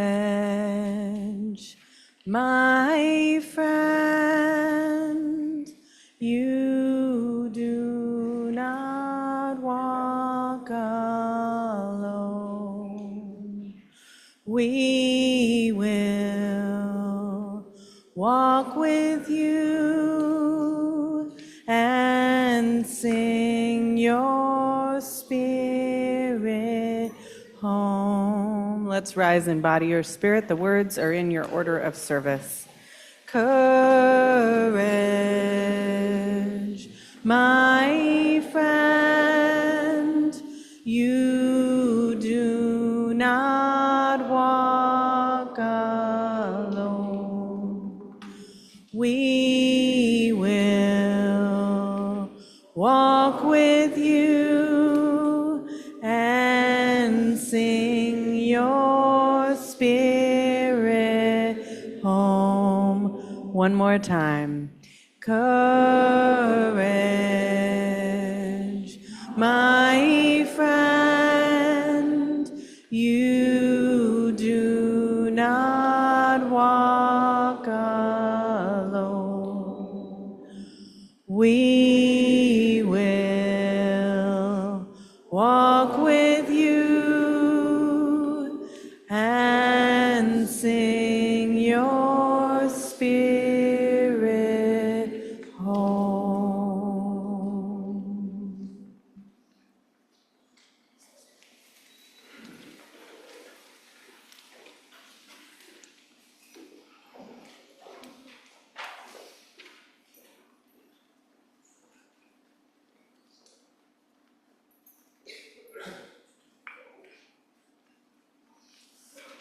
Courage, my friend, you do not walk alone. We will walk with you and sing your spirit home. Let's rise in body or spirit. The words are in your order of service. Courage, my friend, you do not walk alone. We will walk with you and sing your spirit home. One more time. Courage, my friend, you do not walk alone. We will walk with you and sing your spirit home.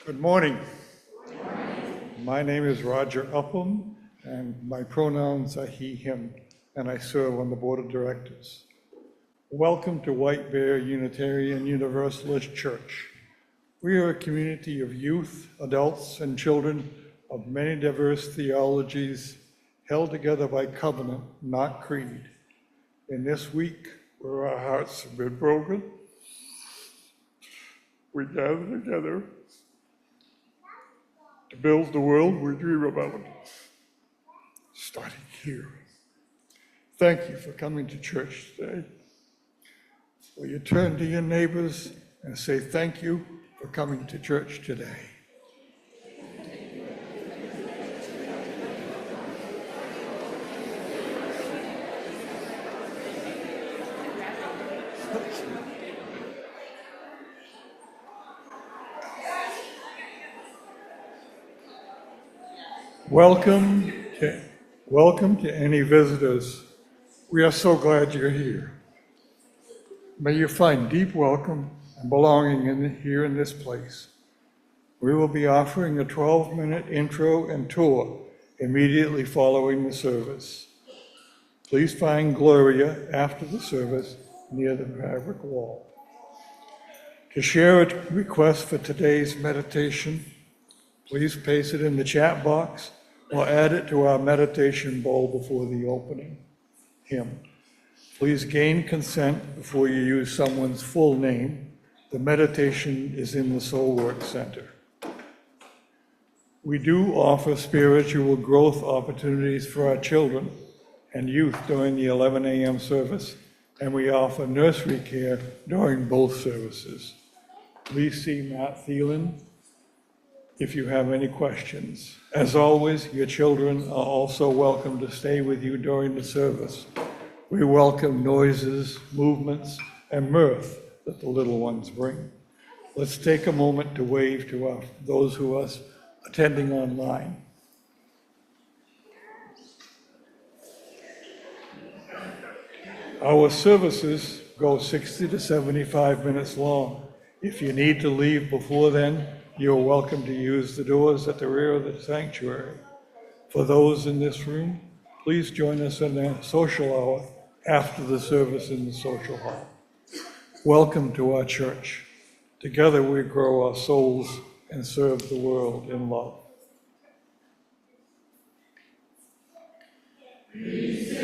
Good morning. My name is Roger Upham, and my pronouns are he, him, and I serve on the board of directors. Welcome to White Bear Unitarian Universalist Church. We are a community of youth, adults, and children of many diverse theologies held together by covenant, not creed. In this week, where our hearts have been broken, we gather together to build the world we dream about, starting here. Thank you for coming to church today. Will you turn to your neighbors and say thank you for coming to church today? Welcome to any visitors. We are so glad you're here. May you find deep welcome and belonging here in this place. We will be offering a 12-minute intro and tour immediately following the service. Please find Gloria after the service near the fabric wall. To share a request for today's meditation, please paste it in the chat box or add it to our meditation bowl before the opening hymn. Please gain consent before you use someone's full name. The meditation is in the Soul Work Center. We do offer spiritual growth opportunities for our children and youth during the 11 a.m. service, and we offer nursery care during both services. Please see Matt Thielen if you have any questions. As always, your children are also welcome to stay with you during the service. We welcome noises, movements, and mirth that the little ones bring. Let's take a moment to wave to those who are attending online. Our services go 60 to 75 minutes long. If you need to leave before then, you're welcome to use the doors at the rear of the sanctuary. For those in this room, please join us in the social hour after the service in the social hall. Welcome to our church. Together we grow our souls and serve the world in love. Resilience,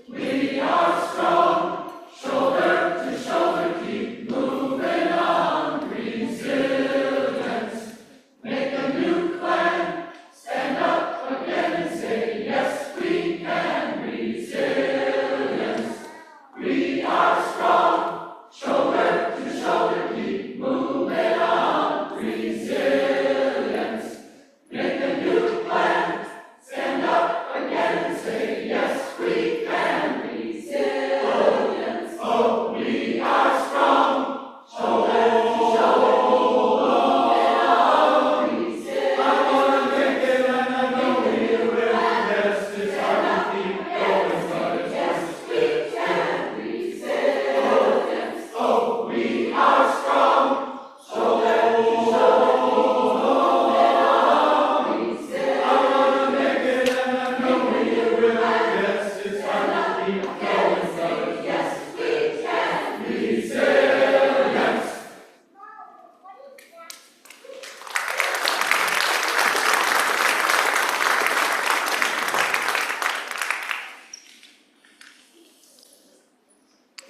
we are strong, shoulder to shoulder, keep moving on. Resilience, make a new plan, stand up again and say, yes, we can. Resilience, we are strong, shoulder to shoulder, keep moving on. Resilience, make a new plan, stand up again and say, yes, we can. Resilience, oh, we are strong, shoulder to shoulder, moving on. Resilience, I wanna make it and I know we will. Yes, it's hard to keep going, but it's yes, we can. Resilience, oh, we are strong, shoulder to shoulder, moving on. Resilience, I wanna make it and I know we will. Yes, it's hard to keep going, but yes, we can. Resilience.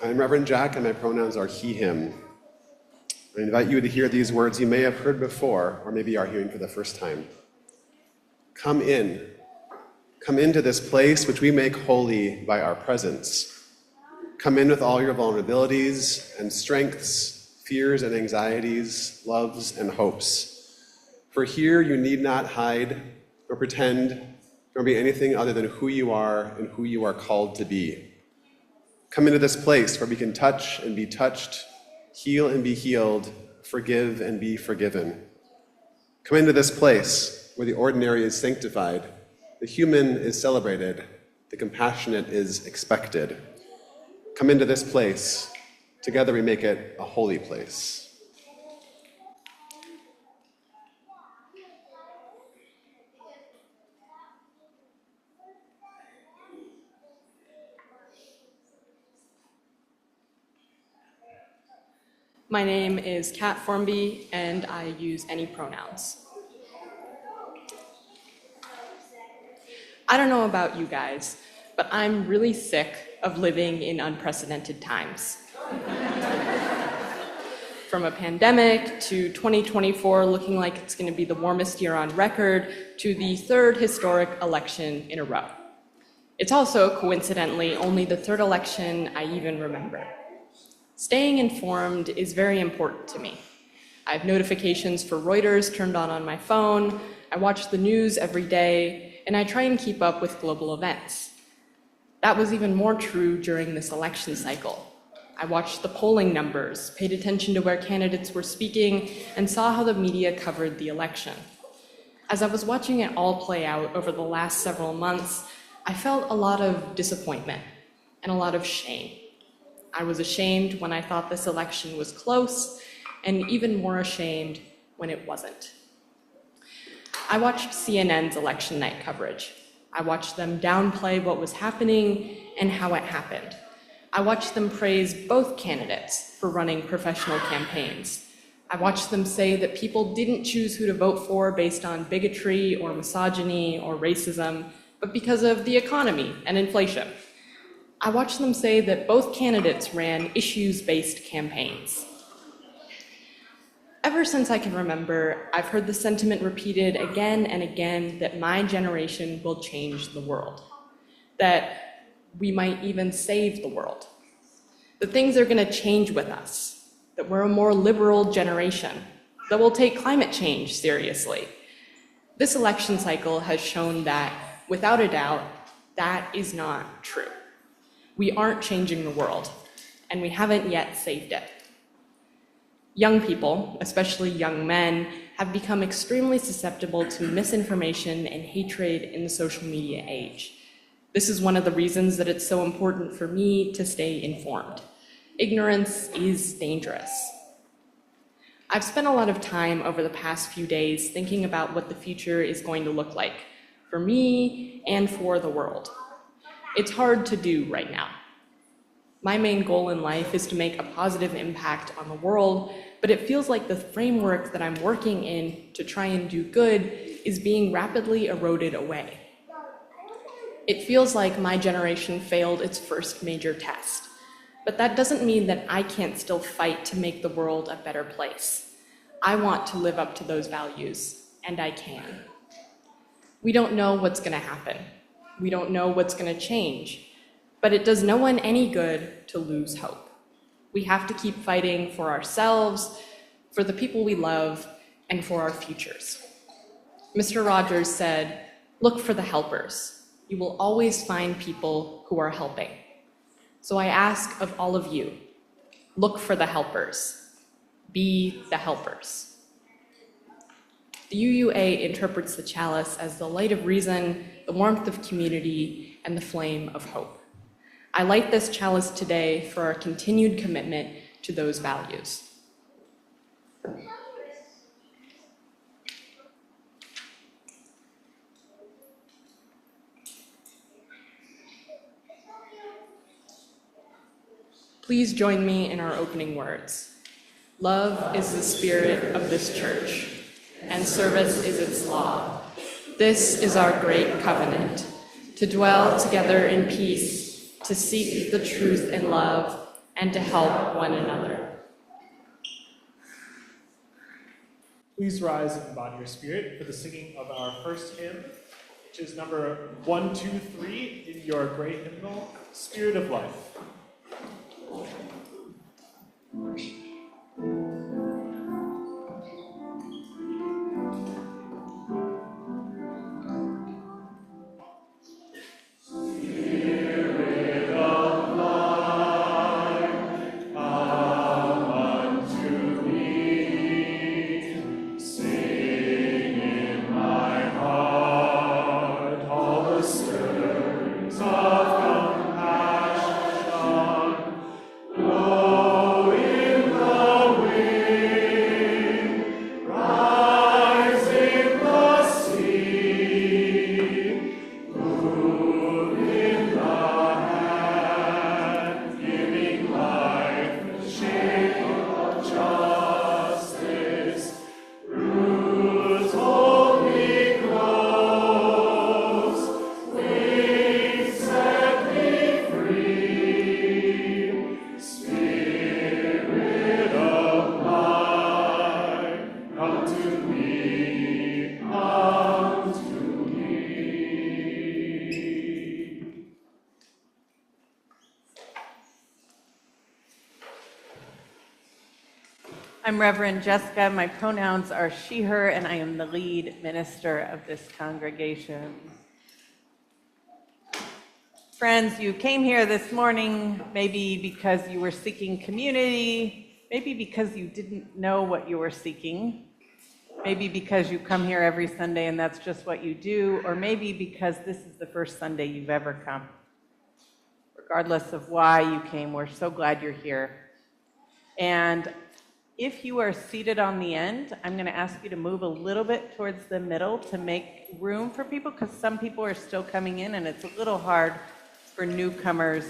I'm Reverend Jack, and my pronouns are he, him. I invite you to hear these words you may have heard before, or maybe are hearing for the first time. Come in. Come into this place which we make holy by our presence. Come in with all your vulnerabilities and strengths, fears and anxieties, loves and hopes. For here you need not hide, or pretend, nor be anything other than who you are and who you are called to be. Come into this place where we can touch and be touched, heal and be healed, forgive and be forgiven. Come into this place where the ordinary is sanctified, the human is celebrated, the compassionate is expected. Come into this place. Together we make it a holy place. My name is Kat Formby, and I use any pronouns. I don't know about you guys, but I'm really sick of living in unprecedented times. From a pandemic to 2024 looking like it's going to be the warmest year on record to the third historic election in a row. It's also, coincidentally, only the third election I even remember. Staying informed is very important to me. I have notifications for Reuters turned on my phone, I watch the news every day, and I try and keep up with global events. That was even more true during this election cycle. I watched the polling numbers, paid attention to where candidates were speaking, and saw how the media covered the election. As I was watching it all play out over the last several months, I felt a lot of disappointment and a lot of shame. I was ashamed when I thought this election was close, and even more ashamed when it wasn't. I watched CNN's election night coverage. I watched them downplay what was happening and how it happened. I watched them praise both candidates for running professional campaigns. I watched them say that people didn't choose who to vote for based on bigotry or misogyny or racism, but because of the economy and inflation. I watched them say that both candidates ran issues-based campaigns. Ever since I can remember, I've heard the sentiment repeated again and again that my generation will change the world, that we might even save the world, that things are going to change with us, that we're a more liberal generation, that will take climate change seriously. This election cycle has shown that, without a doubt, that is not true. We aren't changing the world, and we haven't yet saved it. Young people, especially young men, have become extremely susceptible to misinformation and hatred in the social media age. This is one of the reasons that it's so important for me to stay informed. Ignorance is dangerous. I've spent a lot of time over the past few days thinking about what the future is going to look like for me and for the world. It's hard to do right now. My main goal in life is to make a positive impact on the world, but it feels like the framework that I'm working in to try and do good is being rapidly eroded away. It feels like my generation failed its first major test. But that doesn't mean that I can't still fight to make the world a better place. I want to live up to those values, and I can. We don't know what's going to happen. We don't know what's going to change. But it does no one any good to lose hope. We have to keep fighting for ourselves, for the people we love, and for our futures. Mr. Rogers said, "Look for the helpers. You will always find people who are helping." So I ask of all of you, look for the helpers. Be the helpers. The UUA interprets the chalice as the light of reason, the warmth of community, and the flame of hope. I light this chalice today for our continued commitment to those values. Please join me in our opening words. Love is the spirit of this church, and service is its law. This is our great covenant, to dwell together in peace, to seek the truth in love, and to help one another. Please rise and embody your spirit for the singing of our first hymn, which is number 123 in your great hymnal, Spirit of Life. I'm Reverend Jessica. My pronouns are she, her, and I am the lead minister of this congregation. Friends, you came here this morning maybe because you were seeking community, maybe because you didn't know what you were seeking. Maybe because you come here every Sunday and that's just what you do, or maybe because this is the first Sunday you've ever come. Regardless of why you came, we're so glad you're here. And if you are seated on the end, I'm going to ask you to move a little bit towards the middle to make room for people, because some people are still coming in and it's a little hard for newcomers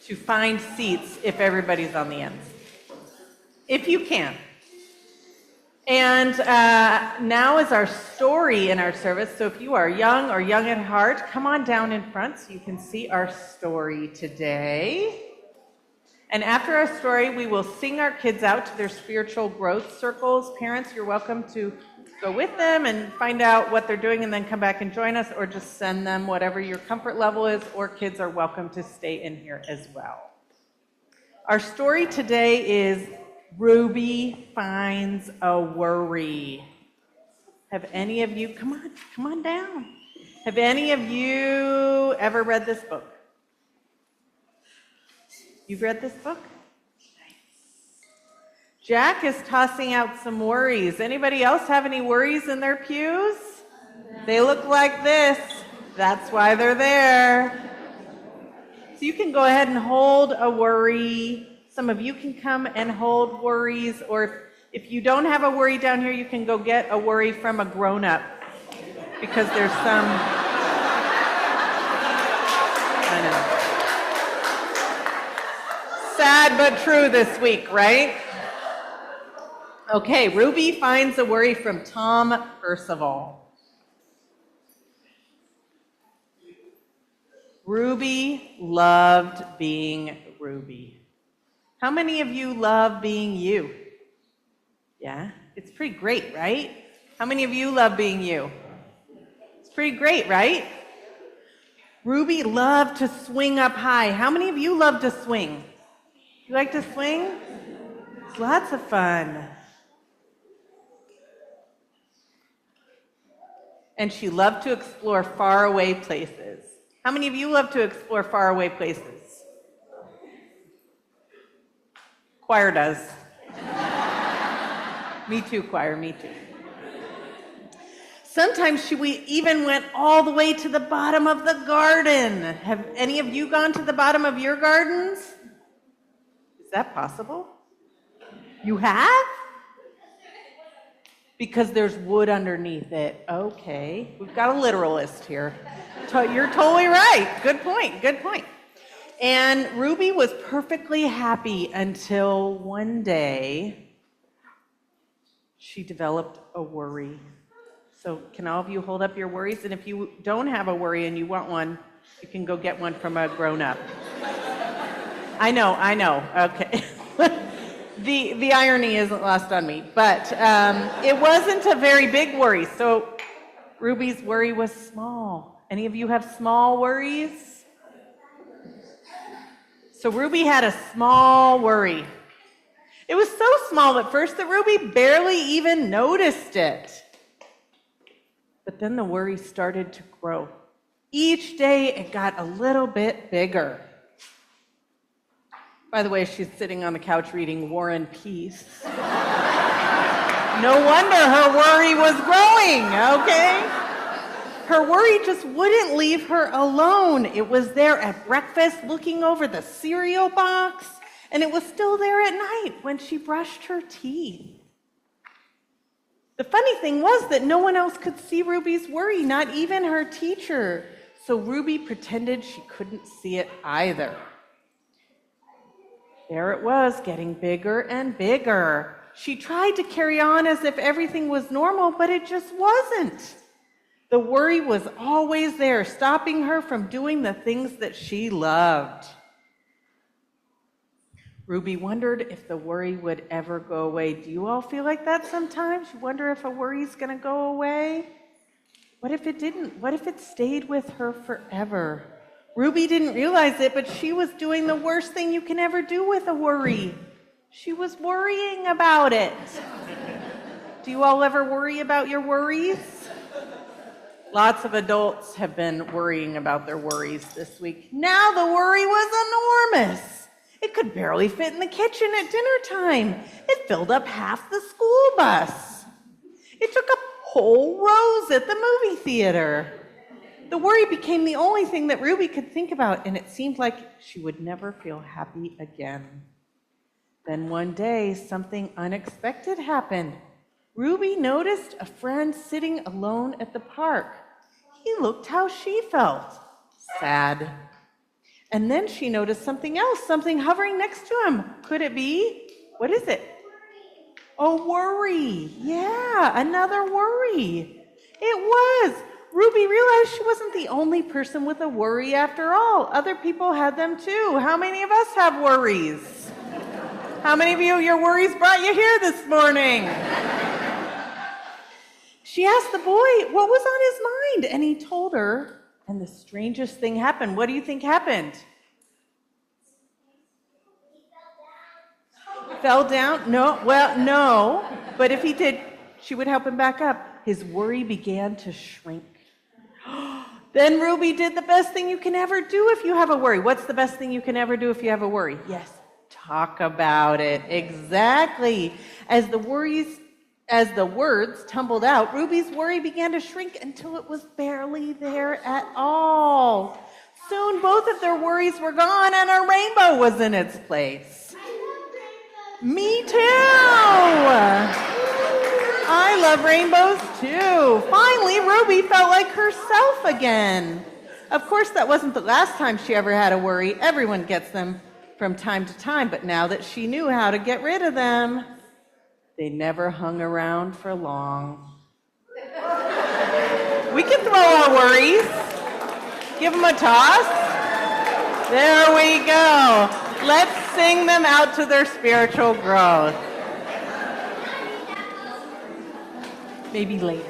to find seats if everybody's on the ends. If you can. And now is our story in our service. So if you are young or young at heart, come on down in front so you can see our story today. And after our story, we will sing our kids out to their spiritual growth circles. Parents, you're welcome to go with them and find out what they're doing and then come back and join us, or just send them whatever your comfort level is, or kids are welcome to stay in here as well. Our story today is Ruby Finds a Worry. Have any of you, come on down. Have any of you ever read this book? You've read this book? Nice. Jack is tossing out some worries. Anybody else have any worries in their pews? They look like this. That's why they're there. So you can go ahead and hold a worry. Some of you can come and hold worries, or if you don't have a worry down here, you can go get a worry from a grown-up, because there's some, I know. Sad but true this week, right? Okay, Ruby Finds a Worry from Tom Percival. Ruby loved being Ruby. How many of you love being you? Yeah, it's pretty great, right? How many of you love being you? It's pretty great, right? Ruby loved to swing up high. How many of you love to swing? You like to swing? It's lots of fun. And she loved to explore faraway places. How many of you love to explore faraway places? Choir does. Me too, choir, me too. Sometimes we even went all the way to the bottom of the garden. Have any of you gone to the bottom of your gardens? Is that possible? You have? Because there's wood underneath it. Okay, we've got a literalist here. You're totally right. Good point, good point. And Ruby was perfectly happy until one day she developed a worry. So can all of you hold up your worries? And if you don't have a worry and you want one, you can go get one from a grown-up. I know, okay. The irony isn't lost on me, but it wasn't a very big worry. So Ruby's worry was small. Any of you have small worries? So Ruby had a small worry. It was so small at first that Ruby barely even noticed it. But then the worry started to grow. Each day it got a little bit bigger. By the way, she's sitting on the couch reading War and Peace. No wonder her worry was growing, okay? Her worry just wouldn't leave her alone. It was there at breakfast looking over the cereal box, and it was still there at night when she brushed her teeth. The funny thing was that no one else could see Ruby's worry, not even her teacher. So Ruby pretended she couldn't see it either. There it was, getting bigger and bigger. She tried to carry on as if everything was normal, but it just wasn't. The worry was always there, stopping her from doing the things that she loved. Ruby wondered if the worry would ever go away. Do you all feel like that sometimes? You wonder if a worry's going to go away? What if it didn't? What if it stayed with her forever? Ruby didn't realize it, but she was doing the worst thing you can ever do with a worry. She was worrying about it. Do you all ever worry about your worries? Lots of adults have been worrying about their worries this week. Now the worry was enormous. It could barely fit in the kitchen at dinner time. It filled up half the school bus. It took up whole rows at the movie theater. The worry became the only thing that Ruby could think about, and it seemed like she would never feel happy again. Then one day, something unexpected happened. Ruby noticed a friend sitting alone at the park. He looked how she felt, sad. And then she noticed something else, something hovering next to him. Could it be? What is it? A worry. Yeah, another worry. It was. Ruby realized she wasn't the only person with a worry after all. Other people had them too. How many of us have worries? How many of you, your worries brought you here this morning? She asked the boy what was on his mind, and he told her, and the strangest thing happened. What do you think happened? Fell down? No, well, no. But if he did, she would help him back up. His worry began to shrink. Then Ruby did the best thing you can ever do if you have a worry. What's the best thing you can ever do if you have a worry? Yes, talk about it. Exactly. As the words tumbled out, Ruby's worry began to shrink until it was barely there at all. Soon both of their worries were gone and a rainbow was in its place. Me too! I love rainbows too. Finally, Ruby felt like herself again. Of course, that wasn't the last time she ever had a worry. Everyone gets them from time to time, but now that she knew how to get rid of them, they never hung around for long. We can throw our worries. Give them a toss. There we go. Let's sing them out to their spiritual growth. Maybe later.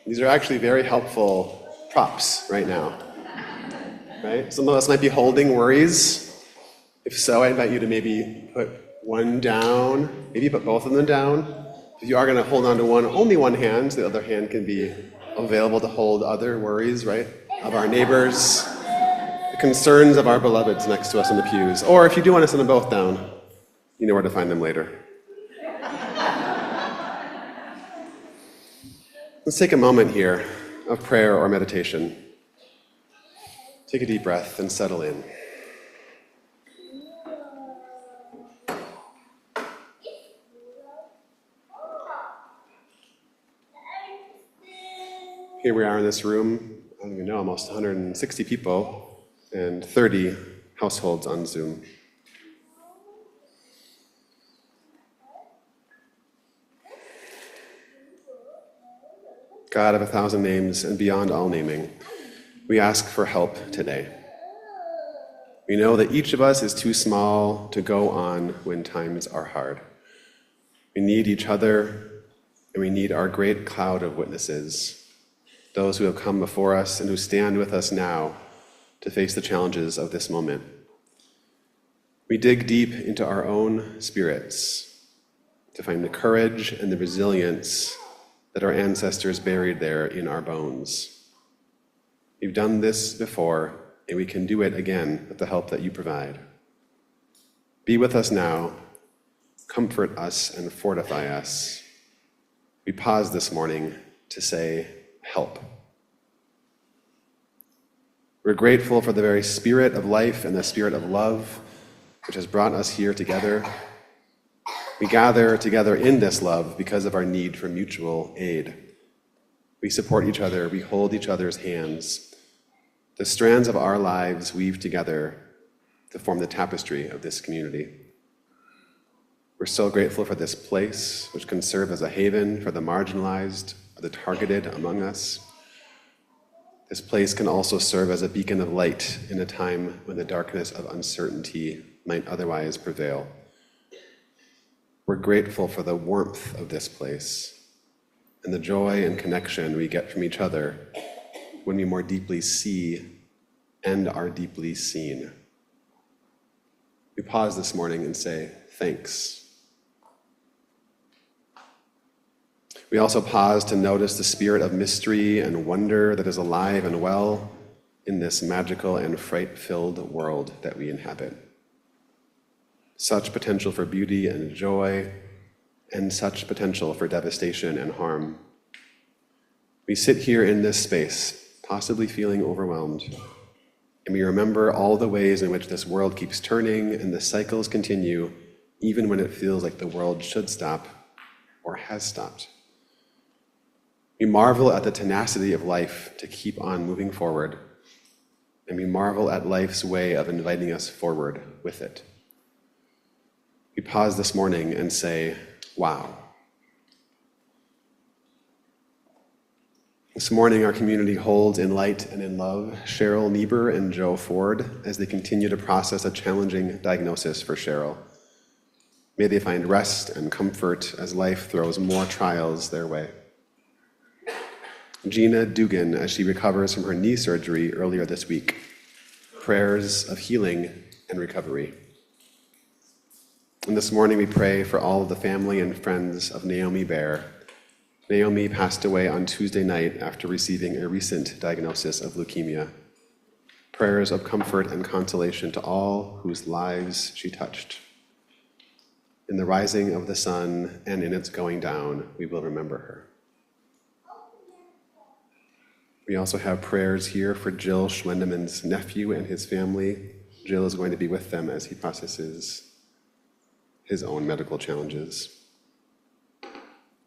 These are actually very helpful props right now, right? Some of us might be holding worries. If so, I invite you to maybe put one down, maybe put both of them down. If you are going to hold on to one, only one hand, the other hand can be available to hold other worries, right? Of our neighbors, the concerns of our beloveds next to us in the pews. Or if you do want to send them both down, you know where to find them later. Let's take a moment here of prayer or meditation. Take a deep breath and settle in. Here we are in this room, I don't even know, almost 160 people and 30 households on Zoom. God of 1,000 names and beyond all naming, we ask for help today. We know that each of us is too small to go on when times are hard. We need each other, and we need our great cloud of witnesses, those who have come before us and who stand with us now to face the challenges of this moment. We dig deep into our own spirits to find the courage and the resilience that our ancestors buried there in our bones. We've done this before, and we can do it again with the help that you provide. Be with us now, comfort us and fortify us. We pause this morning to say, help. We're grateful for the very spirit of life and the spirit of love which has brought us here together. We gather together in this love because of our need for mutual aid. We support each other, we hold each other's hands. The strands of our lives weave together to form the tapestry of this community. We're so grateful for this place, which can serve as a haven for the marginalized or the targeted among us. This place can also serve as a beacon of light in a time when the darkness of uncertainty might otherwise prevail. We're grateful for the warmth of this place and the joy and connection we get from each other when we more deeply see and are deeply seen. We pause this morning and say, thanks. We also pause to notice the spirit of mystery and wonder that is alive and well in this magical and fright-filled world that we inhabit. Such potential for beauty and joy, and such potential for devastation and harm. We sit here in this space, possibly feeling overwhelmed, and we remember all the ways in which this world keeps turning and the cycles continue, even when it feels like the world should stop or has stopped. We marvel at the tenacity of life to keep on moving forward, and we marvel at life's way of inviting us forward with it. We pause this morning and say, wow. This morning, our community holds in light and in love Cheryl Niebuhr and Joe Ford as they continue to process a challenging diagnosis for Cheryl. May they find rest and comfort as life throws more trials their way. Gina Dugan as she recovers from her knee surgery earlier this week. Prayers of healing and recovery. And this morning we pray for all of the family and friends of Naomi Bear. Naomi passed away on Tuesday night after receiving a recent diagnosis of leukemia. Prayers of comfort and consolation to all whose lives she touched. In the rising of the sun and in its going down, we will remember her. We also have prayers here for Jill Schwendeman's nephew and his family. Jill is going to be with them as he processes his own medical challenges.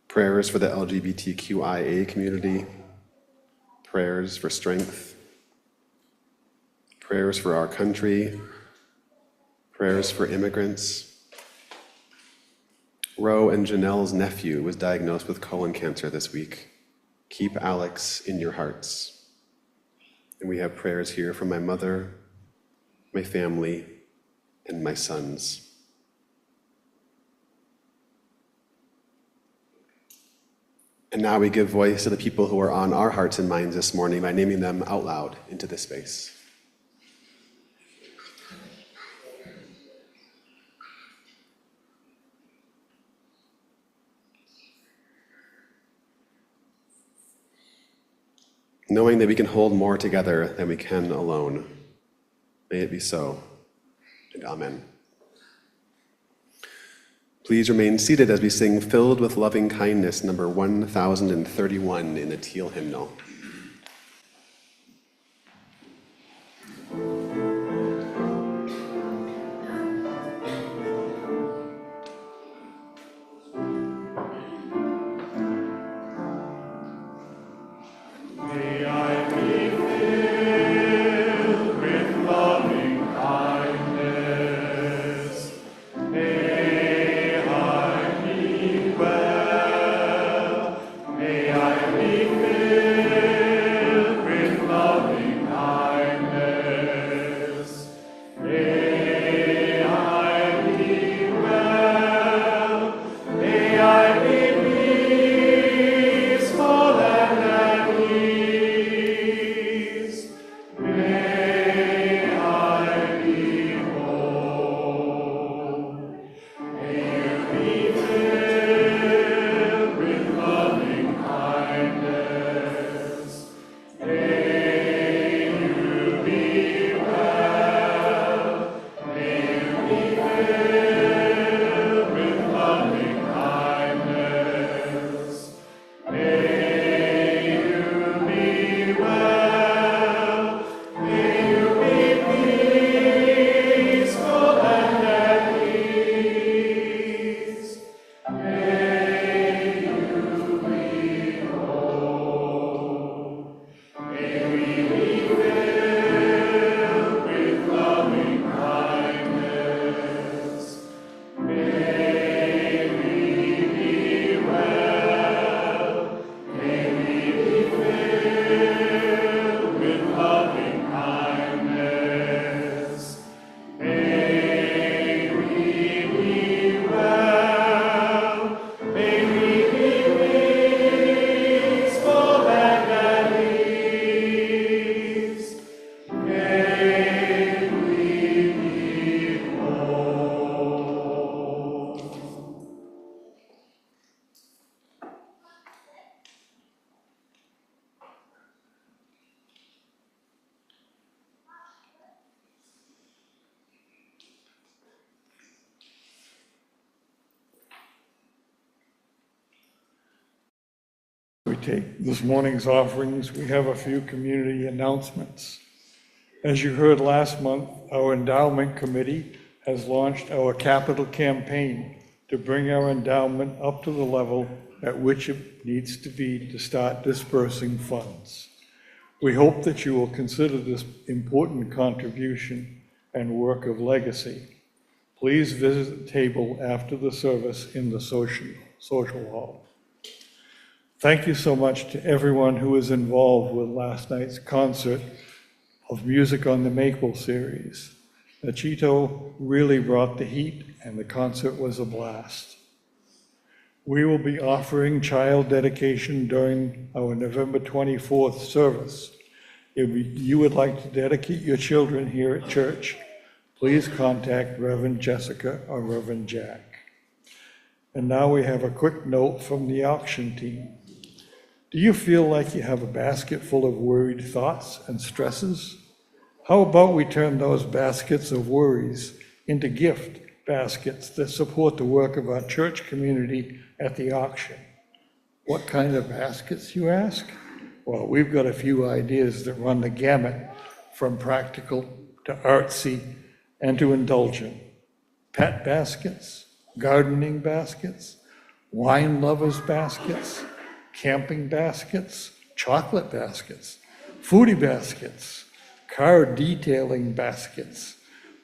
Prayers for the LGBTQIA community. Prayers for strength. Prayers for our country. Prayers for immigrants. Roe and Janelle's nephew was diagnosed with colon cancer this week. Keep Alex in your hearts. And we have prayers here for my mother, my family, and my sons. And now we give voice to the people who are on our hearts and minds this morning by naming them out loud into this space. Knowing that we can hold more together than we can alone. May it be so, and amen. Please remain seated as we sing Filled with Loving Kindness, number 1031 in the Teal hymnal. May I be filled We take this morning's offerings. We have a few community announcements. As you heard last month, our endowment committee has launched our capital campaign to bring our endowment up to the level at which it needs to be to start dispersing funds. We hope that you will consider this important contribution and work of legacy. Please visit the table after the service in the social hall. Thank you so much to everyone who was involved with last night's concert of Music on the Maple series. Nachito really brought the heat, and the concert was a blast. We will be offering child dedication during our November 24th service. If you would like to dedicate your children here at church, please contact Reverend Jessica or Reverend Jack. And now we have a quick note from the auction team. Do you feel like you have a basket full of worried thoughts and stresses? How about we turn those baskets of worries into gift baskets that support the work of our church community at the auction? What kind of baskets, you ask? Well, we've got a few ideas that run the gamut from practical to artsy and to indulgent. Pet baskets, gardening baskets, wine lovers baskets, camping baskets, chocolate baskets, foodie baskets, car detailing baskets,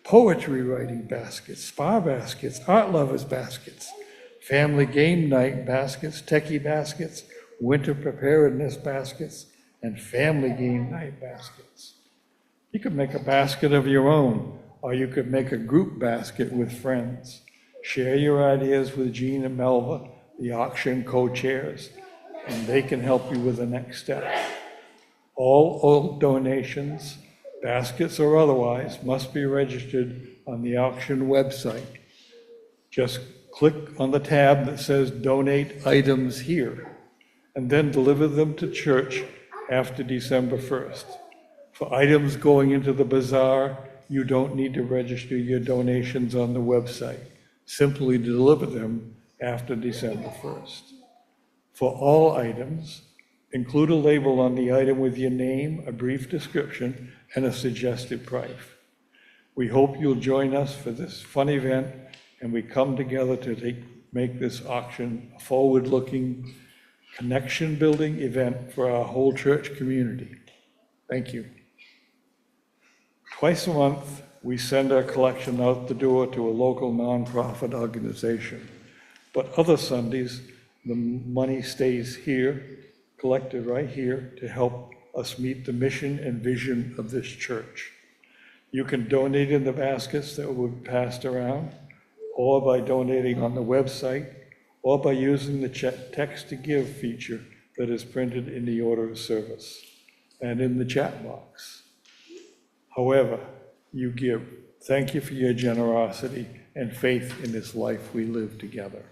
poetry writing baskets, spa baskets, art lovers baskets, family game night baskets, techie baskets, winter preparedness baskets, and family game night baskets. You could make a basket of your own, or you could make a group basket with friends. Share your ideas with Jean and Melva, the auction co-chairs, and they can help you with the next step. All donations, baskets or otherwise, must be registered on the auction website. Just click on the tab that says Donate Items Here, and then deliver them to church after December 1st. For items going into the bazaar, you don't need to register your donations on the website. Simply deliver them after December 1st. For all items, include a label on the item with your name, a brief description, and a suggested price. We hope you'll join us for this fun event, and we come together to make this auction a forward-looking, connection-building event for our whole church community. Thank you. Twice a month, we send our collection out the door to a local nonprofit organization. But other Sundays, the money stays here, collected right here, to help us meet the mission and vision of this church. You can donate in the baskets that will be passed around, or by donating on the website, or by using the text to give feature that is printed in the order of service and in the chat box. However you give, thank you for your generosity and faith in this life we live together.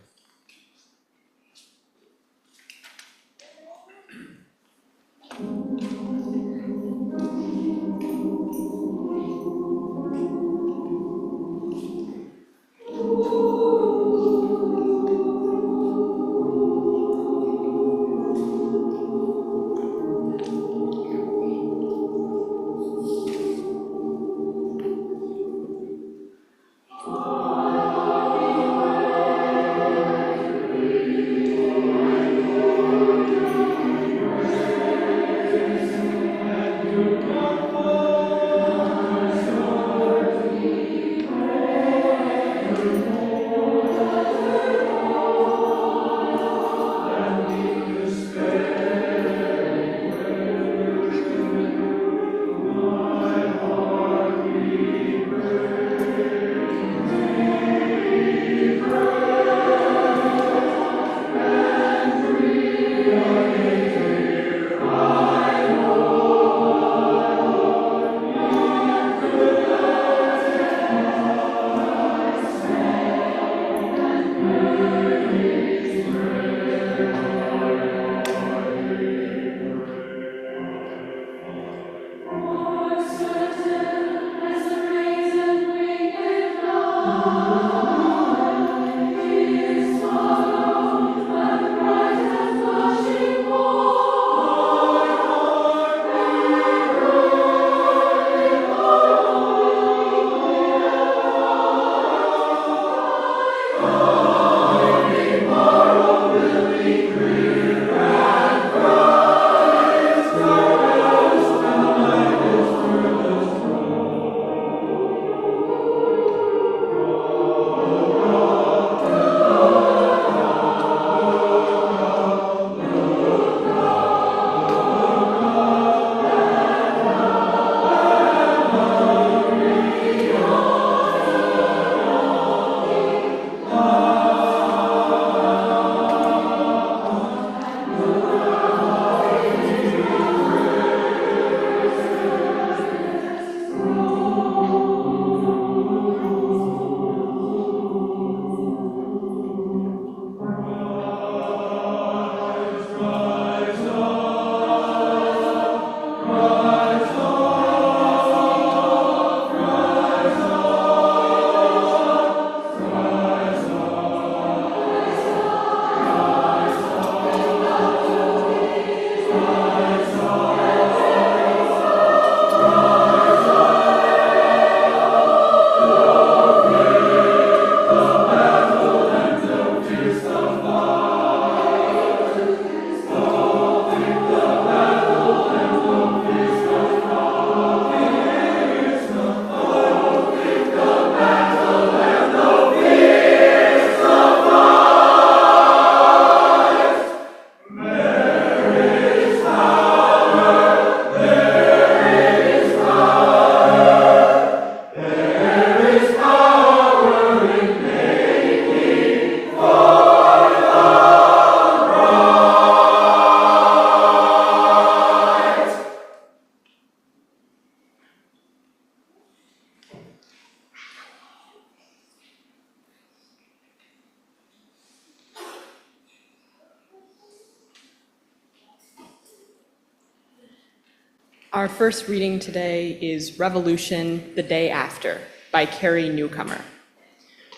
Our first reading today is Revolution, the Day After by Carrie Newcomer.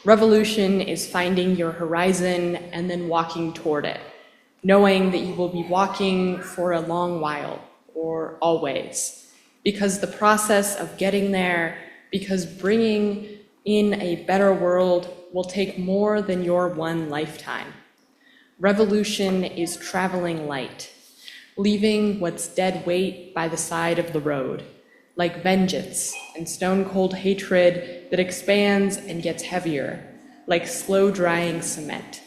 Revolution is finding your horizon and then walking toward it, knowing that you will be walking for a long while or always, because the process of getting there, because bringing in a better world will take more than your one lifetime. Revolution is traveling light, leaving what's dead weight by the side of the road, like vengeance and stone-cold hatred that expands and gets heavier, like slow-drying cement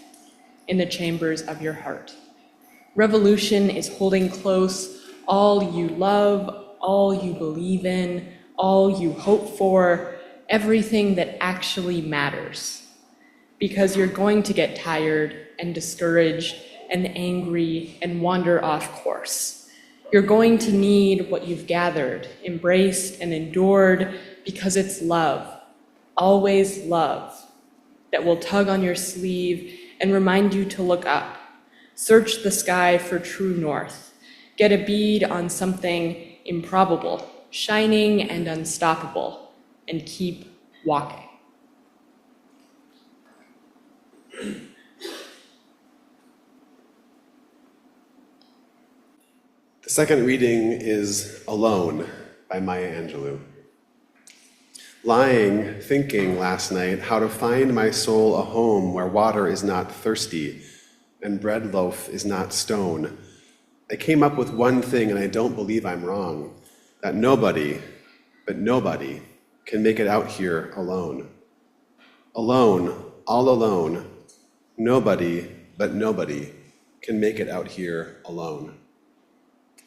in the chambers of your heart. Revolution is holding close all you love, all you believe in, all you hope for, everything that actually matters. Because you're going to get tired and discouraged and angry and wander off course. You're going to need what you've gathered, embraced, and endured because it's love, always love, that will tug on your sleeve and remind you to look up. Search the sky for true north. Get a bead on something improbable, shining and unstoppable, and keep walking. The second reading is Alone by Maya Angelou. Lying, thinking last night how to find my soul a home where water is not thirsty and bread loaf is not stone, I came up with one thing, and I don't believe I'm wrong, that nobody, but nobody, can make it out here alone. Alone, all alone, nobody, but nobody, can make it out here alone.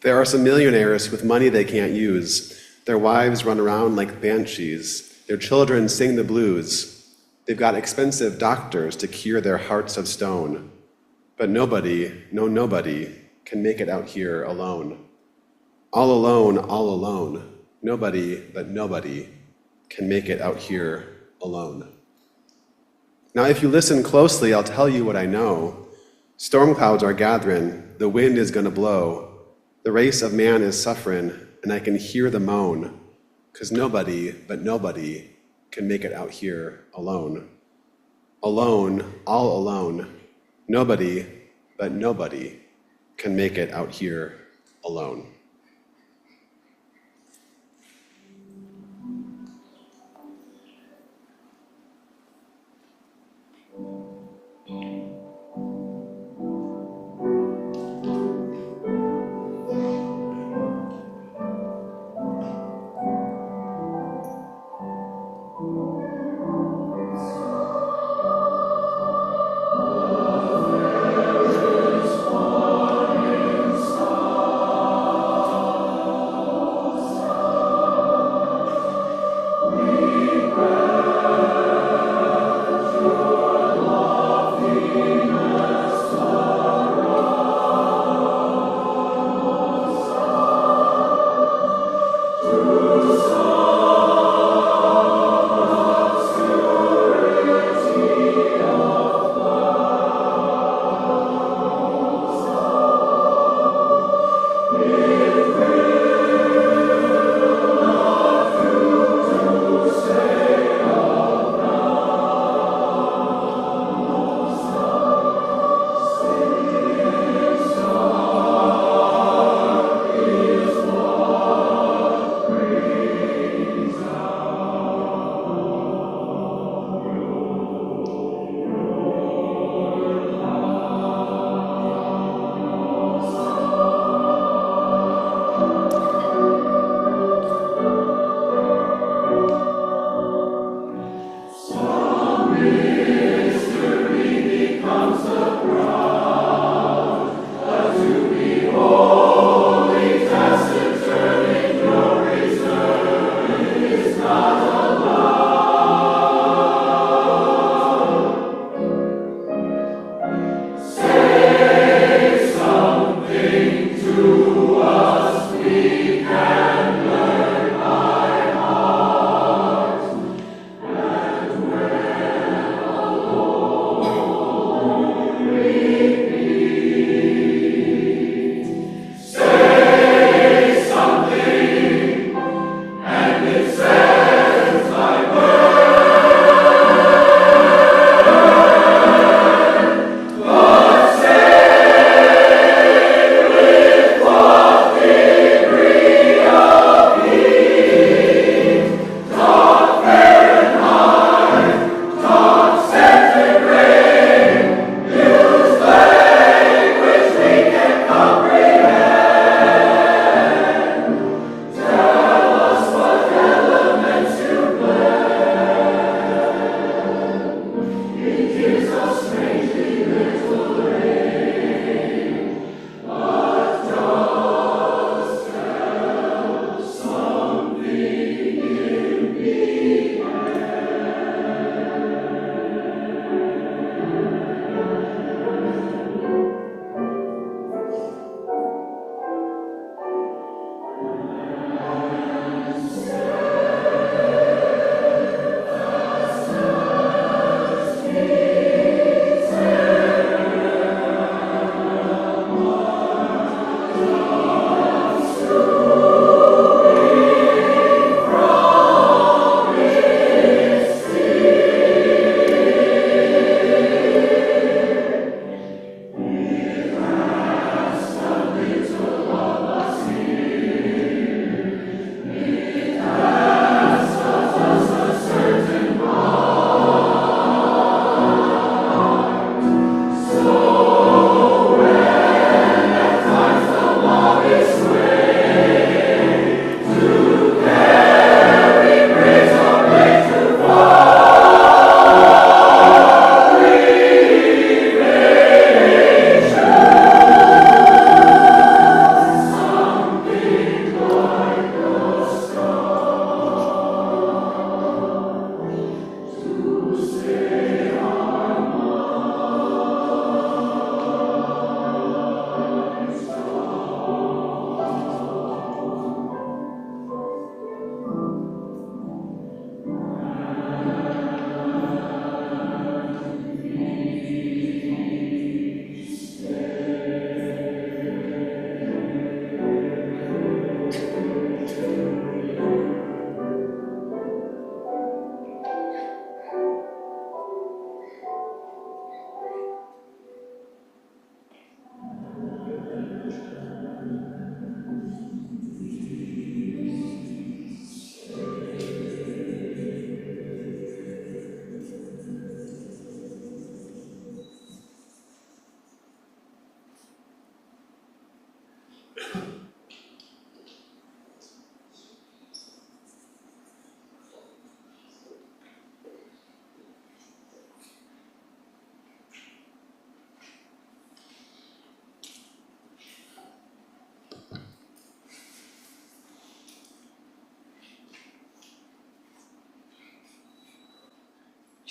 There are some millionaires with money they can't use. Their wives run around like banshees. Their children sing the blues. They've got expensive doctors to cure their hearts of stone. But nobody, no nobody, can make it out here alone. All alone, nobody, but nobody, can make it out here alone. Now, if you listen closely, I'll tell you what I know. Storm clouds are gathering, the wind is gonna blow. The race of man is suffering, and I can hear the moan, 'cause nobody, but nobody, can make it out here alone. Alone, all alone, nobody, but nobody, can make it out here alone.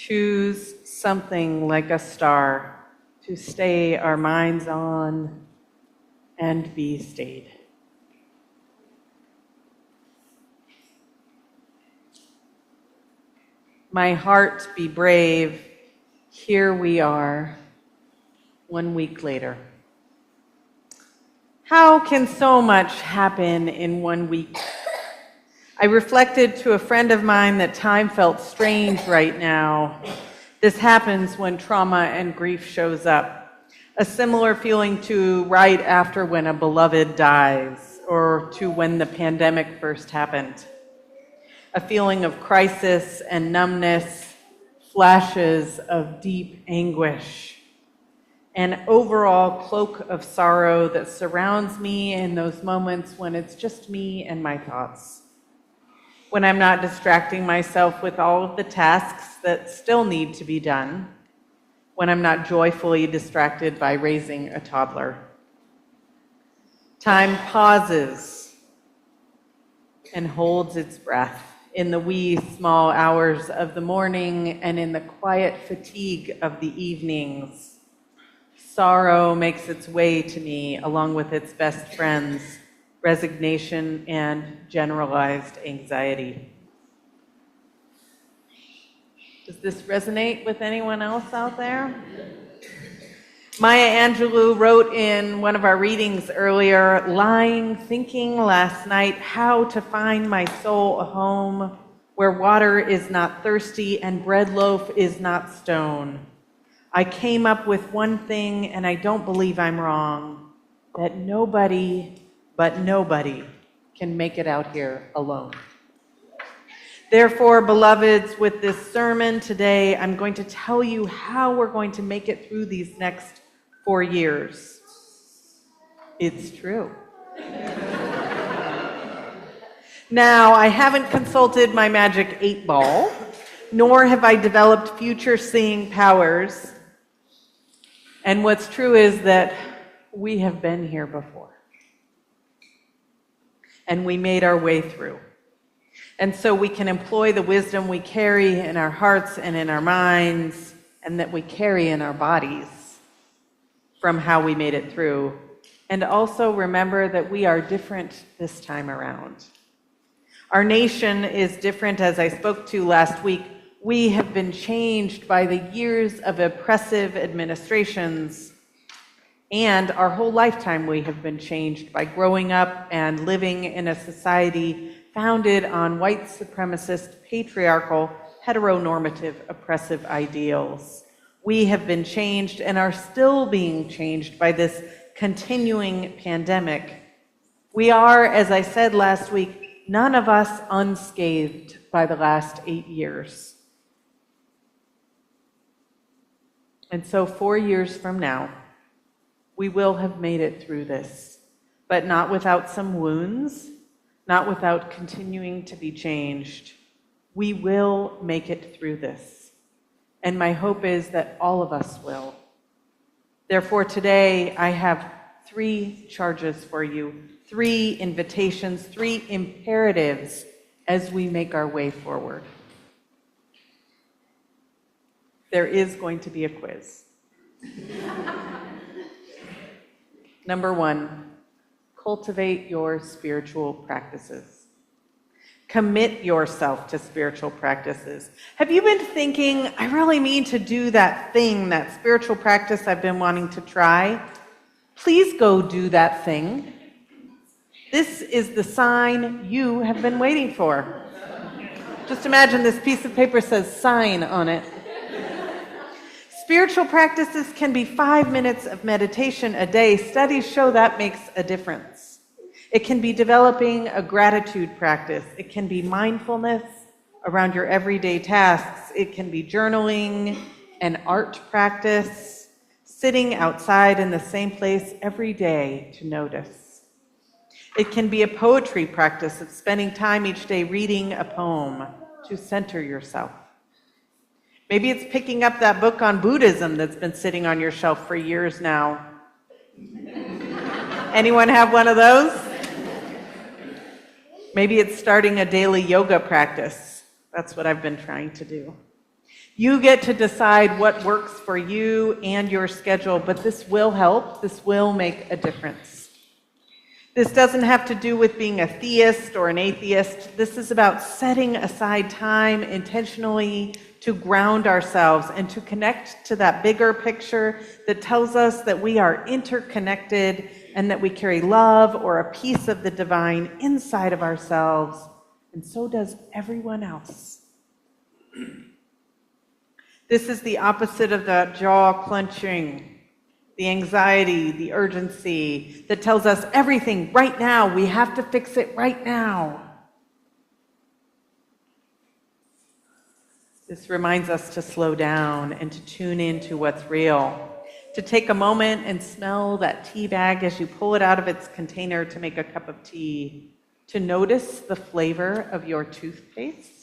Choose something like a star to stay our minds on and be stayed. My heart, be brave. Here we are, 1 week later. How can so much happen in 1 week? I reflected to a friend of mine that time felt strange right now. This happens when trauma and grief shows up. A similar feeling to right after when a beloved dies, or to when the pandemic first happened. A feeling of crisis and numbness, flashes of deep anguish, an overall cloak of sorrow that surrounds me in those moments when it's just me and my thoughts. When I'm not distracting myself with all of the tasks that still need to be done. When I'm not joyfully distracted by raising a toddler. Time pauses and holds its breath in the wee small hours of the morning and in the quiet fatigue of the evenings. Sorrow makes its way to me along with its best friends, resignation and generalized anxiety. Does this resonate with anyone else out there? Maya Angelou wrote in one of our readings earlier, lying, thinking last night how to find my soul a home where water is not thirsty and bread loaf is not stone. I came up with one thing, and I don't believe I'm wrong, that nobody but nobody can make it out here alone. Therefore, beloveds, with this sermon today, I'm going to tell you how we're going to make it through these next 4 years. It's true. Now, I haven't consulted my magic 8-ball, nor have I developed future seeing powers. And what's true is that we have been here before. And we made our way through. And so we can employ the wisdom we carry in our hearts and in our minds, and that we carry in our bodies from how we made it through. And also remember that we are different this time around. Our nation is different, as I spoke to last week. We have been changed by the years of oppressive administrations, and our whole lifetime we have been changed by growing up and living in a society founded on white supremacist, patriarchal, heteronormative, oppressive ideals. We have been changed and are still being changed by this continuing pandemic. We are, as I said last week, none of us unscathed by the last 8 years. And so 4 years from now, we will have made it through this, but not without some wounds, not without continuing to be changed. We will make it through this. And my hope is that all of us will. Therefore, today I have 3 charges for you, 3 invitations, 3 imperatives as we make our way forward. There is going to be a quiz. Number 1, cultivate your spiritual practices. Commit yourself to spiritual practices. Have you been thinking, I really mean to do that thing, that spiritual practice I've been wanting to try? Please go do that thing. This is the sign you have been waiting for. Just imagine this piece of paper says sign on it. Spiritual practices can be 5 minutes of meditation a day. Studies show that makes a difference. It can be developing a gratitude practice. It can be mindfulness around your everyday tasks. It can be journaling, an art practice, sitting outside in the same place every day to notice. It can be a poetry practice of spending time each day reading a poem to center yourself. Maybe it's picking up that book on Buddhism that's been sitting on your shelf for years now. Anyone have one of those? Maybe it's starting a daily yoga practice. That's what I've been trying to do. You get to decide what works for you and your schedule, but this will help. This will make a difference. This doesn't have to do with being a theist or an atheist. This is about setting aside time intentionally to ground ourselves and to connect to that bigger picture that tells us that we are interconnected and that we carry love or a piece of the divine inside of ourselves, and so does everyone else. This is the opposite of that jaw clenching, the anxiety, the urgency that tells us everything right now. We have to fix it right now. This reminds us to slow down and to tune into what's real, to take a moment and smell that tea bag as you pull it out of its container to make a cup of tea, to notice the flavor of your toothpaste,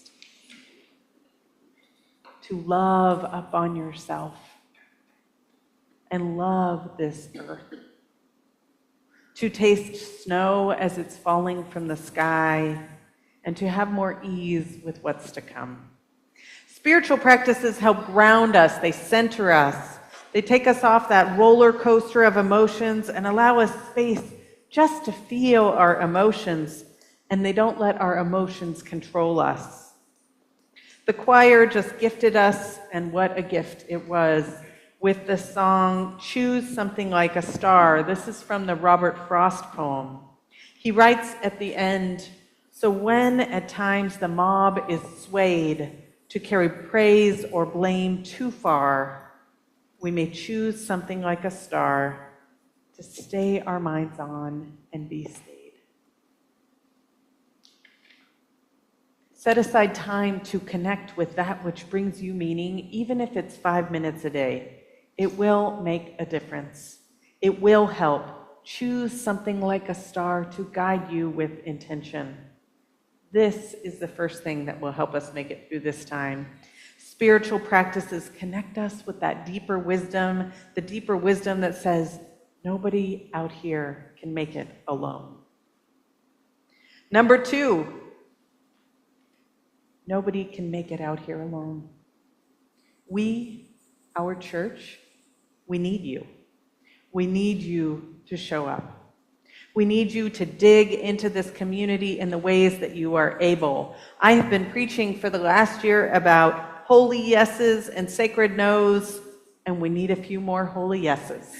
to love up on yourself and love this earth, to taste snow as it's falling from the sky, and to have more ease with what's to come. Spiritual practices help ground us, they center us, they take us off that roller coaster of emotions and allow us space just to feel our emotions, and they don't let our emotions control us. The choir just gifted us, and what a gift it was, with the song, Choose Something Like a Star. This is from the Robert Frost poem. He writes at the end, so when at times the mob is swayed to carry praise or blame too far, we may choose something like a star to stay our minds on and be stayed. Set aside time to connect with that which brings you meaning, even if it's 5 minutes a day. It will make a difference. It will help. Choose something like a star to guide you with intention. This is the first thing that will help us make it through this time. Spiritual practices connect us with that deeper wisdom, the deeper wisdom that says, nobody out here can make it alone. Number 2, nobody can make it out here alone. We, our church, we need you. We need you to show up. We need you to dig into this community in the ways that you are able. I have been preaching for the last year about holy yeses and sacred nos, and we need a few more holy yeses.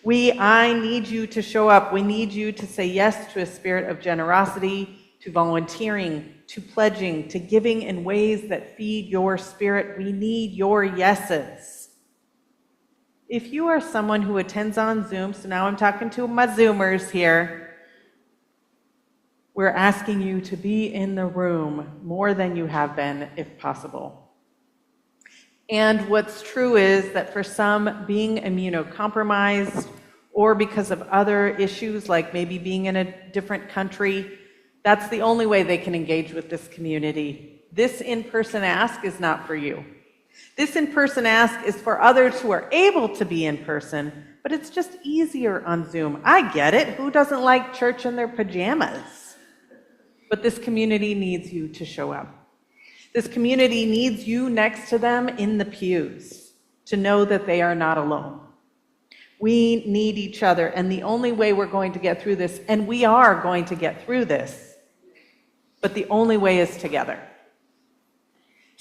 I need you to show up. We need you to say yes to a spirit of generosity, to volunteering, to pledging, to giving in ways that feed your spirit. We need your yeses. If you are someone who attends on Zoom, so now I'm talking to my Zoomers here, we're asking you to be in the room more than you have been, if possible. And what's true is that for some, being immunocompromised or because of other issues, like maybe being in a different country, that's the only way they can engage with this community. This in-person ask is not for you. This in-person ask is for others who are able to be in person, but it's just easier on Zoom. I get it. Who doesn't like church in their pajamas? But this community needs you to show up. This community needs you next to them in the pews to know that they are not alone. We need each other, and the only way we're going to get through this, and we are going to get through this, but the only way is together.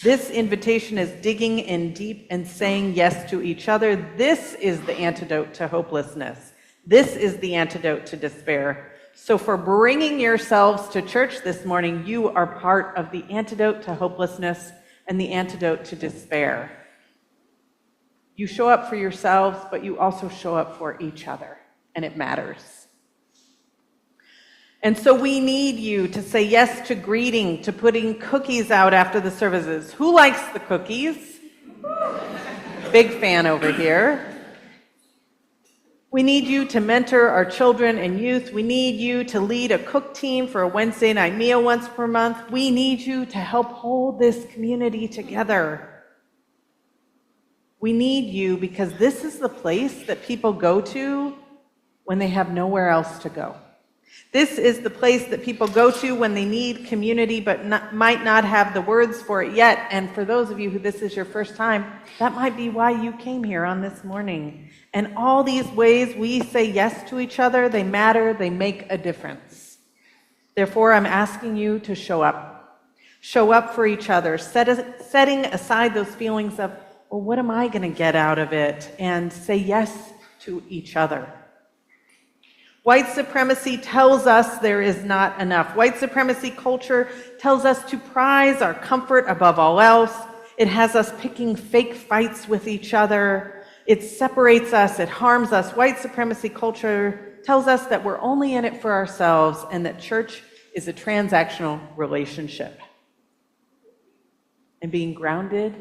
This invitation is digging in deep and saying yes to each other. This is the antidote to hopelessness. This is the antidote to despair. So for bringing yourselves to church this morning, you are part of the antidote to hopelessness and the antidote to despair. You show up for yourselves, but you also show up for each other, and it matters. And so we need you to say yes to greeting, to putting cookies out after the services. Who likes the cookies? Big fan over here. We need you to mentor our children and youth. We need you to lead a cook team for a Wednesday night meal once per month. We need you to help hold this community together. We need you because this is the place that people go to when they have nowhere else to go. This is the place that people go to when they need community but might not have the words for it yet. And for those of you who this is your first time, that might be why you came here on this morning. And all these ways we say yes to each other, they matter, they make a difference. Therefore, I'm asking you to show up. Show up for each other, setting aside those feelings of, well, what am I going to get out of it? And say yes to each other. White supremacy tells us there is not enough. White supremacy culture tells us to prize our comfort above all else. It has us picking fake fights with each other. It separates us. It harms us. White supremacy culture tells us that we're only in it for ourselves and that church is a transactional relationship. And being grounded,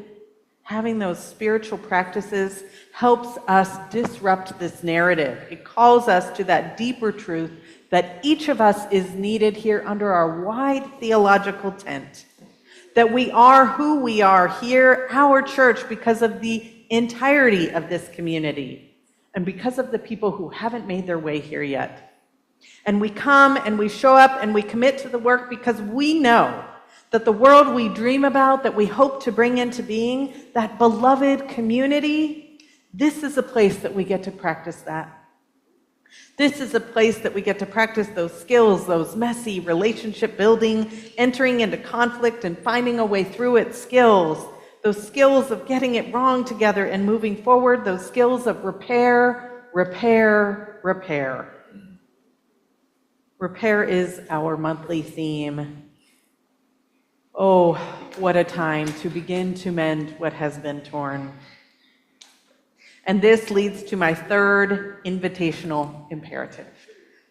having those spiritual practices helps us disrupt this narrative. It calls us to that deeper truth that each of us is needed here under our wide theological tent. That we are who we are here, our church, because of the entirety of this community and because of the people who haven't made their way here yet. And we come and we show up and we commit to the work because we know that the world we dream about, that we hope to bring into being, that beloved community, this is a place that we get to practice that. This is a place that we get to practice those skills, those messy relationship building, entering into conflict and finding a way through it skills, those skills of getting it wrong together and moving forward, those skills of repair, repair, repair. Repair is our monthly theme. Oh, what a time to begin to mend what has been torn. And this leads to my third invitational imperative.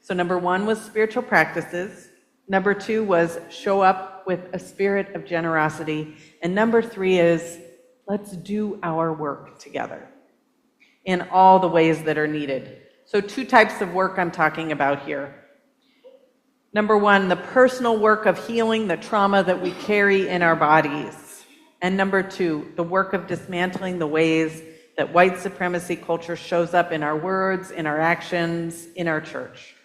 So number 1 was spiritual practices. Number 2 was show up with a spirit of generosity. And number 3 is let's do our work together in all the ways that are needed. So 2 types of work I'm talking about here. Number 1, the personal work of healing the trauma that we carry in our bodies. And number 2, the work of dismantling the ways that white supremacy culture shows up in our words, in our actions, in our church.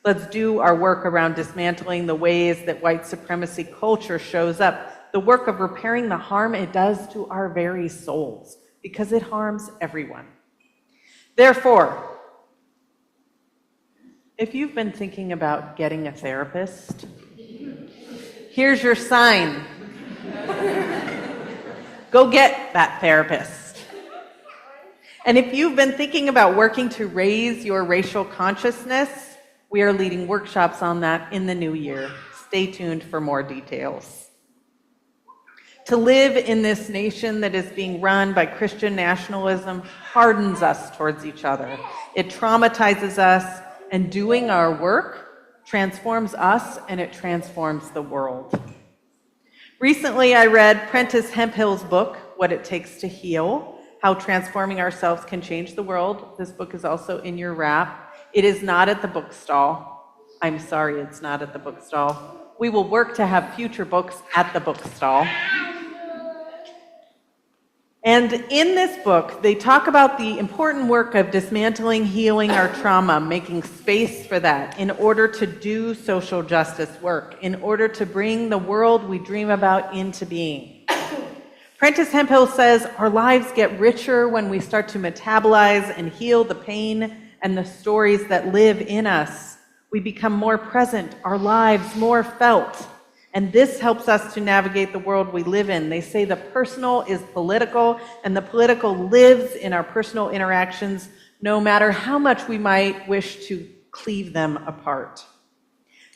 Let's do our work around dismantling the ways that white supremacy culture shows up, the work of repairing the harm it does to our very souls, because it harms everyone. Therefore, if you've been thinking about getting a therapist, here's your sign. Go get that therapist. And if you've been thinking about working to raise your racial consciousness, we are leading workshops on that in the new year. Stay tuned for more details. To live in this nation that is being run by Christian nationalism hardens us towards each other. It traumatizes us. And doing our work transforms us and it transforms the world. Recently, I read Prentice Hemphill's book, What It Takes to Heal, How Transforming Ourselves Can Change the World. This book is also in your wrap. It is not at the bookstall. I'm sorry, it's not at the bookstall. We will work to have future books at the bookstall. And in this book, they talk about the important work of dismantling, healing our trauma, making space for that in order to do social justice work, in order to bring the world we dream about into being. Prentice Hemphill says our lives get richer when we start to metabolize and heal the pain and the stories that live in us. We become more present, our lives more felt. And this helps us to navigate the world we live in. They say the personal is political, and the political lives in our personal interactions, no matter how much we might wish to cleave them apart.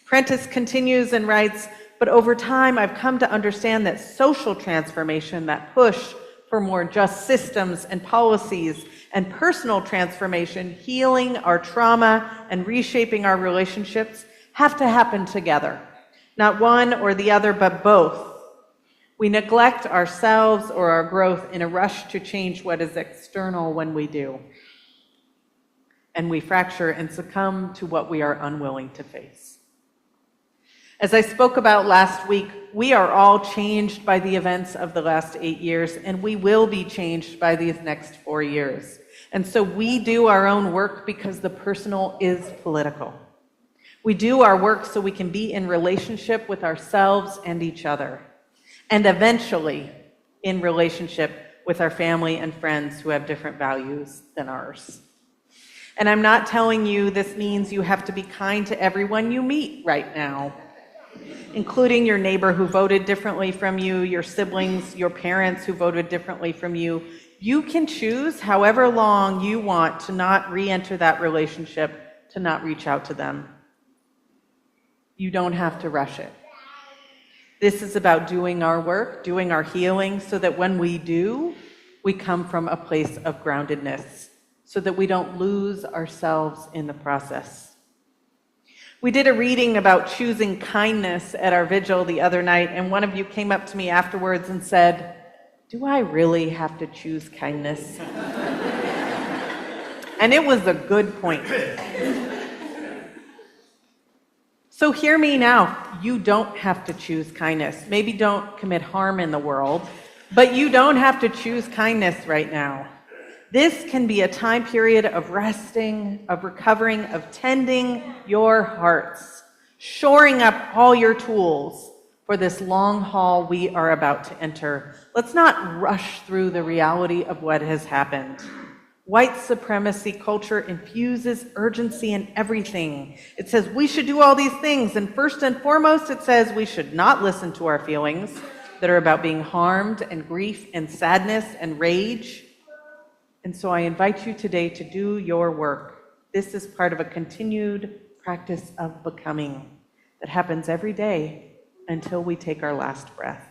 Prentice continues and writes, but over time, I've come to understand that social transformation, that push for more just systems and policies, and personal transformation, healing our trauma and reshaping our relationships, have to happen together. Not one or the other, but both. We neglect ourselves or our growth in a rush to change what is external when we do. And we fracture and succumb to what we are unwilling to face. As I spoke about last week, we are all changed by the events of the last 8 years, and we will be changed by these next 4 years. And so we do our own work because the personal is political. We do our work so we can be in relationship with ourselves and each other, and eventually in relationship with our family and friends who have different values than ours. And I'm not telling you this means you have to be kind to everyone you meet right now, including your neighbor who voted differently from you, your siblings, your parents who voted differently from you. You can choose however long you want to not re-enter that relationship, to not reach out to them. You don't have to rush it. This is about doing our work, doing our healing, so that when we do, we come from a place of groundedness, so that we don't lose ourselves in the process. We did a reading about choosing kindness at our vigil the other night, and one of you came up to me afterwards and said, "Do I really have to choose kindness?" And it was a good point. So hear me now. You don't have to choose kindness. Maybe don't commit harm in the world, but you don't have to choose kindness right now. This can be a time period of resting, of recovering, of tending your hearts, shoring up all your tools for this long haul we are about to enter. Let's not rush through the reality of what has happened. White supremacy culture infuses urgency in everything. It says we should do all these things, and first and foremost, it says we should not listen to our feelings that are about being harmed and grief and sadness and rage. And so I invite you today to do your work. This is part of a continued practice of becoming that happens every day until we take our last breath.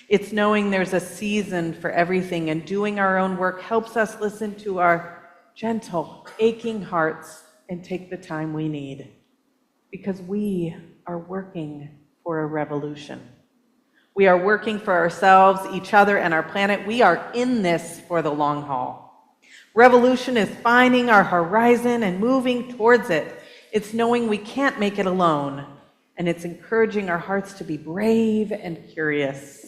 It's knowing there's a season for everything, and doing our own work helps us listen to our gentle, aching hearts and take the time we need, because we are working for a revolution. We are working for ourselves, each other, and our planet. We are in this for the long haul. Revolution is finding our horizon and moving towards it. It's knowing we can't make it alone, and it's encouraging our hearts to be brave and curious.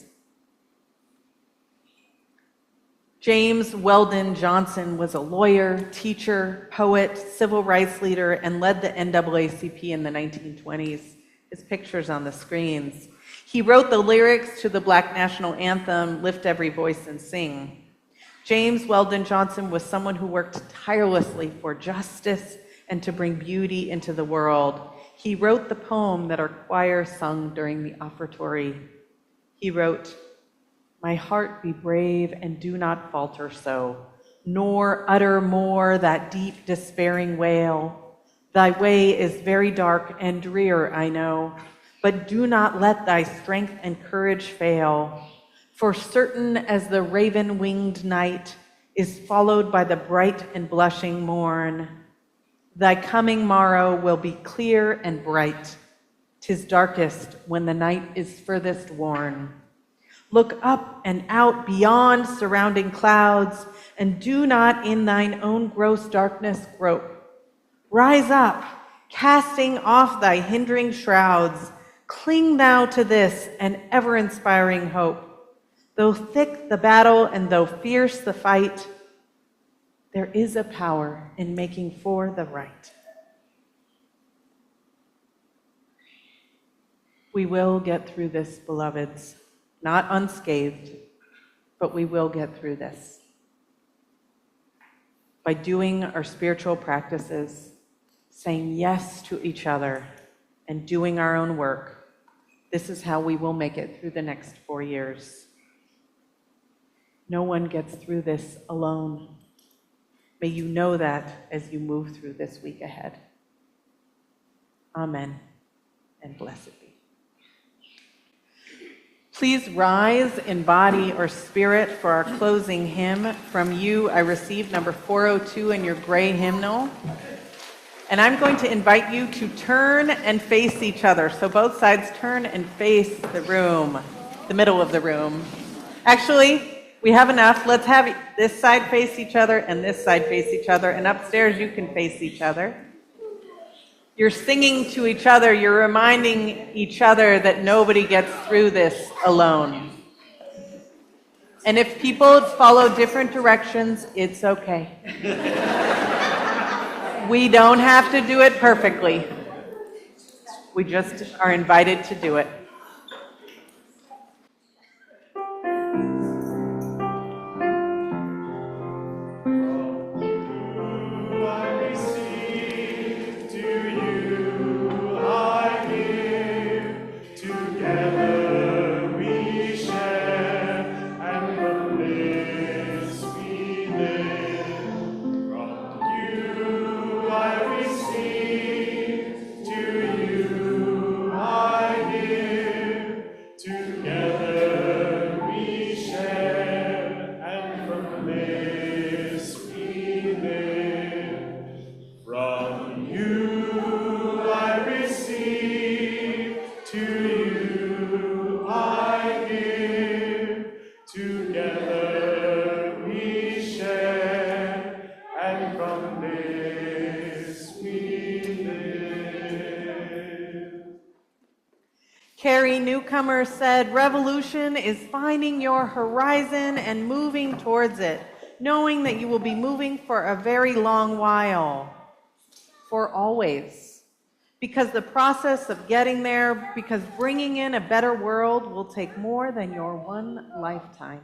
James Weldon Johnson was a lawyer, teacher, poet, civil rights leader, and led the NAACP in the 1920s. His picture's on the screens. He wrote the lyrics to the Black National Anthem, "Lift Every Voice and Sing." James Weldon Johnson was someone who worked tirelessly for justice and to bring beauty into the world. He wrote the poem that our choir sung during the offertory. He wrote, "My heart be brave and do not falter so, nor utter more that deep despairing wail. Thy way is very dark and drear, I know, but do not let thy strength and courage fail. For certain as the raven-winged night is followed by the bright and blushing morn, thy coming morrow will be clear and bright. 'Tis darkest when the night is furthest worn. Look up and out beyond surrounding clouds, and do not in thine own gross darkness grope. Rise up, casting off thy hindering shrouds. Cling thou to this, an ever-inspiring hope. Though thick the battle and though fierce the fight, there is a power in making for the right." We will get through this, beloveds. Not unscathed, but we will get through this. By doing our spiritual practices, saying yes to each other, and doing our own work, this is how we will make it through the next 4 years. No one gets through this alone. May you know that as you move through this week ahead. Amen, and blessed be. Please rise in body or spirit for our closing hymn. From you, I received number 402 in your gray hymnal. And I'm going to invite you to turn and face each other. So both sides turn and face the room, the middle of the room. Actually, we have enough. Let's have this side face each other and this side face each other. And upstairs, you can face each other. You're singing to each other. You're reminding each other that nobody gets through this alone. And if people follow different directions, it's okay. We don't have to do it perfectly. We just are invited to do it. Carrie Newcomer said, revolution is finding your horizon and moving towards it, knowing that you will be moving for a very long while, for always. Because the process of getting there, because bringing in a better world will take more than your one lifetime.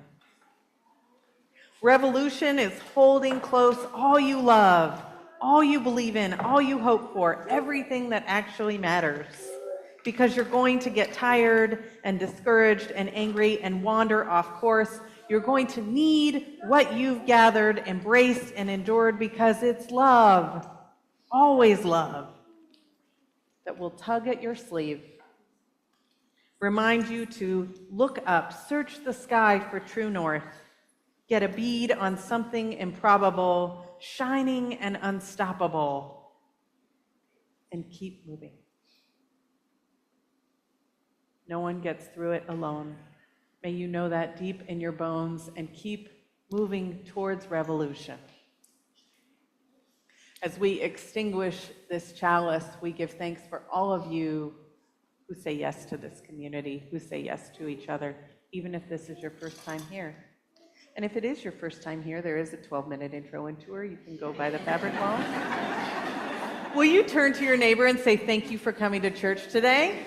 Revolution is holding close all you love, all you believe in, all you hope for, everything that actually matters. Because you're going to get tired and discouraged and angry and wander off course. You're going to need what you've gathered, embraced, and endured because it's love, always love, that will tug at your sleeve, remind you to look up, search the sky for true north, get a bead on something improbable, shining and unstoppable, and keep moving. No one gets through it alone. May you know that deep in your bones and keep moving towards revolution. As we extinguish this chalice, we give thanks for all of you who say yes to this community, who say yes to each other, even if this is your first time here. And if it is your first time here, there is a 12-minute intro and tour. You can go by the fabric walls. Will you turn to your neighbor and say thank you for coming to church today?